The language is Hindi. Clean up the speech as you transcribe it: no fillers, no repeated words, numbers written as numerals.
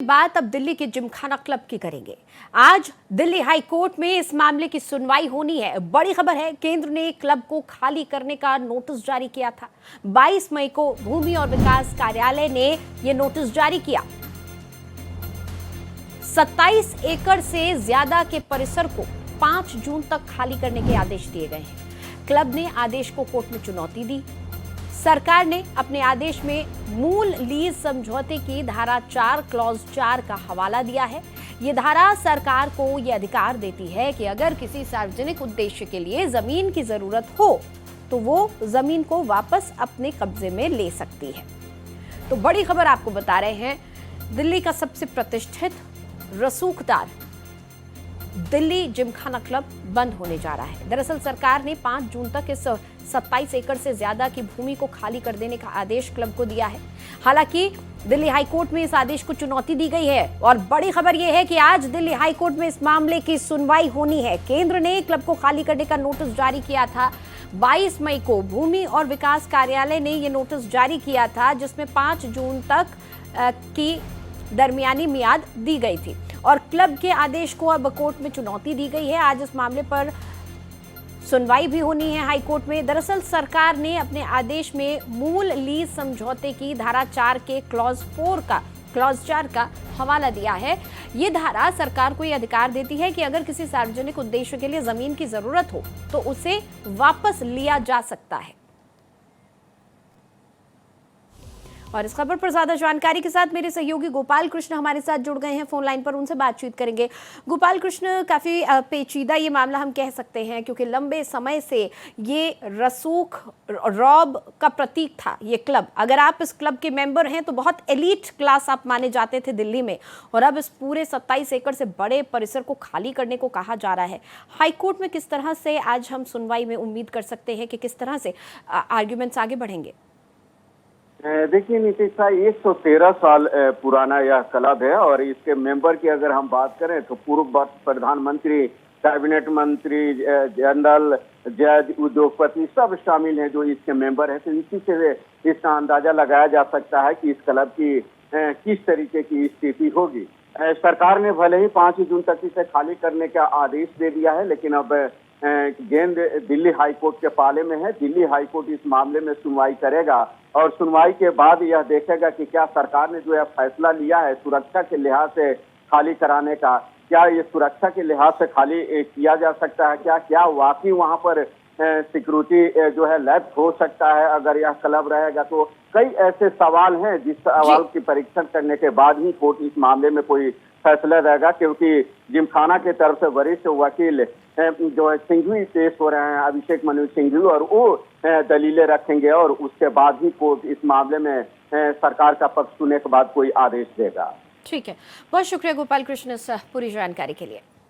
बात अब दिल्ली के जिमखाना क्लब की करेंगे। आज दिल्ली हाई कोर्ट में इस मामले की सुनवाई होनी है। बड़ी खबर है, केंद्र ने क्लब को खाली करने का नोटिस जारी किया था। 22 मई को भूमि और विकास कार्यालय ने यह नोटिस जारी किया। 27 एकड़ से ज्यादा के परिसर को 5 जून तक खाली करने के आदेश दिए गए हैं। क्लब ने आदेश को कोर्ट में चुनौती दी। सरकार ने अपने आदेश में मूल लीज समझौते की धारा 4 क्लॉज 4 का हवाला दिया है। यह धारा सरकार को यह अधिकार देती है कि अगर किसी सार्वजनिक उद्देश्य के लिए जमीन की जरूरत हो तो वो जमीन को वापस अपने कब्जे में ले सकती है। तो बड़ी खबर आपको बता रहे हैं, दिल्ली का सबसे प्रतिष्ठित रसूखदार दिल्ली जिमखाना क्लब बंद होने जा रहा है। दरअसल सरकार ने 5 जून तक इस 27 एकड़ से ज्यादा की भूमि को खाली कर देने का आदेश क्लब को दिया है। हालांकि दिल्ली हाई कोर्ट में इस आदेश को चुनौती दी गई है और बड़ी खबर यह है कि आज दिल्ली हाई कोर्ट में इस मामले की सुनवाई होनी है। केंद्र ने क्लब को खाली करने का नोटिस जारी किया था। 22 मई को भूमि और विकास कार्यालय ने यह नोटिस जारी किया था, जिसमें 5 जून तक की दरमियानी मियाद दी गई थी और क्लब के आदेश को अब कोर्ट में चुनौती दी गई है। आज इस मामले पर सुनवाई भी होनी है हाई कोर्ट में। दरअसल सरकार ने अपने आदेश में मूल लीज समझौते की धारा 4 के क्लॉज 4 का हवाला दिया है। ये धारा सरकार को यह अधिकार देती है कि अगर किसी सार्वजनिक उद्देश्य के लिए जमीन की जरूरत हो तो उसे वापस लिया जा सकता है। और इस खबर पर ज्यादा जानकारी के साथ मेरे सहयोगी गोपाल कृष्ण हमारे साथ जुड़ गए हैं फोन लाइन पर, उनसे बातचीत करेंगे। गोपाल कृष्ण, काफी पेचीदा ये मामला हम कह सकते हैं क्योंकि लंबे समय से ये रसूख रॉब का प्रतीक था ये क्लब। अगर आप इस क्लब के मेंबर हैं तो बहुत एलीट क्लास आप माने जाते थे दिल्ली में, और अब इस पूरे 27 एकड़ से बड़े परिसर को खाली करने को कहा जा रहा है। हाई कोर्ट में किस तरह से आज हम सुनवाई में उम्मीद कर सकते हैं कि किस तरह से आर्ग्यूमेंट्स आगे बढ़ेंगे? देखिए नीतीश, 113 साल पुराना यह क्लब है और इसके मेंबर की अगर हम बात करें तो पूर्व प्रधानमंत्री, कैबिनेट मंत्री, जनरल, जज, उद्योगपति सब शामिल हैं जो इसके मेंबर हैं। तो इसी से इसका अंदाजा लगाया जा सकता है कि इस क्लब की किस तरीके की स्थिति होगी। सरकार ने भले ही 5 जून तक इसे खाली करने का आदेश दे दिया है, लेकिन अब गेंद दिल्ली हाई कोर्ट के पाले में है। दिल्ली हाई कोर्ट इस मामले में सुनवाई करेगा और सुनवाई के बाद यह देखेगा कि क्या सरकार ने जो यह फैसला लिया है सुरक्षा के लिहाज से खाली कराने का, क्या ये सुरक्षा के लिहाज से खाली किया जा सकता है, क्या वाकई वहां पर सिक्योरिटी जो है लैप्स हो सकता है अगर यह क्लब रहेगा। तो कई ऐसे सवाल हैं जिस सवाल की परीक्षण करने के बाद ही कोर्ट इस मामले में कोई फैसला रहेगा, क्योंकि जिमखाना की तरफ से वरिष्ठ वकील जो है सिंघवी पेश हो रहे हैं, अभिषेक मनु सिंघवी, और वो दलीलें रखेंगे और उसके बाद ही कोर्ट इस मामले में सरकार का पक्ष सुनने के बाद कोई आदेश देगा। ठीक है, बहुत शुक्रिया गोपाल कृष्ण इस पूरी जानकारी के लिए।